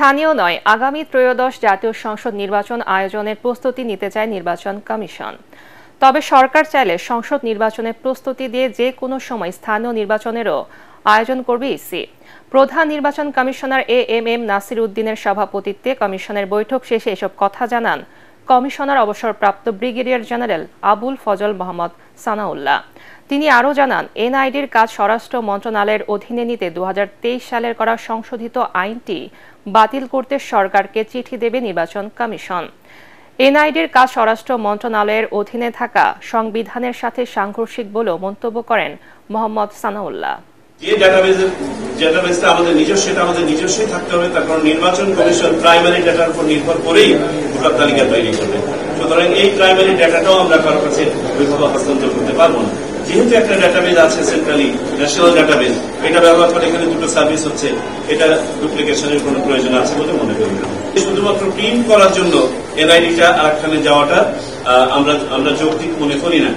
স্থানীয় নয়, আগামী ত্রয়োদশ জাতীয় সংসদ নির্বাচন আয়োজনের প্রস্তুতি নিতে চায় নির্বাচন কমিশন। তবে সরকার চাইলে সংসদ নির্বাচনের প্রস্তুতি দিয়ে যে কোনো সময় স্থানীয় নির্বাচনেরও আয়োজন করবে ইসি। প্রধান নির্বাচন কমিশনার এএমএম নাসির উদ্দিনের সভাপতিত্বে কমিশনের বৈঠক শেষে এসব কথা জানান কমিশনার অবসরপ্রাপ্ত ব্রিগেডিয়ার জেনারেল আবুল ফজল মোহাম্মদ সানাউল্লাহ। তিনি আরও জানান, এনআইডির কাজ স্বরাষ্ট্র মন্ত্রণালয়ের অধীনে নিতে 2023 সালের করা সংশোধিত আইনটি বাতিল করতে সরকারকে চিঠি দেবে নির্বাচন কমিশন। এনআইডির কাজ স্বরাষ্ট্র মন্ত্রণালয়ের অধীনে থাকা সংবিধানের সাথে সাংঘর্ষিক বলেও মন্তব্য করেন মোহাম্মদ সানাউল্লাহ। যে ডাটাবেসটা আমাদের নিজস্ব, সেটা আমাদের নিজস্বই থাকতে হবে। তার কারণ নির্বাচন কমিশন প্রাইমারি ডাটার উপর নির্ভর করেই ভোটার তালিকা তৈরি করবে। সুতরাং এই প্রাইমারি ডাটাটাও আমরা কারো কাছে ওইভাবে হস্তান্তর করতে পারবো না। যেহেতু একটা ডাটাবেস আছে, সেন্ট্রালি ন্যাশনাল ডাটাবেস, এটা ব্যবহার করে এখানে দুটো সার্ভিস হচ্ছে, এটা ডুপ্লিকেশনের কোনো প্রয়োজন আছে বলে মনে করি না। শুধুমাত্র প্রিন্ট করার জন্য এনআইডিটা আরেকখানে যাওয়াটা আমরা যৌক্তিক মনে করি না।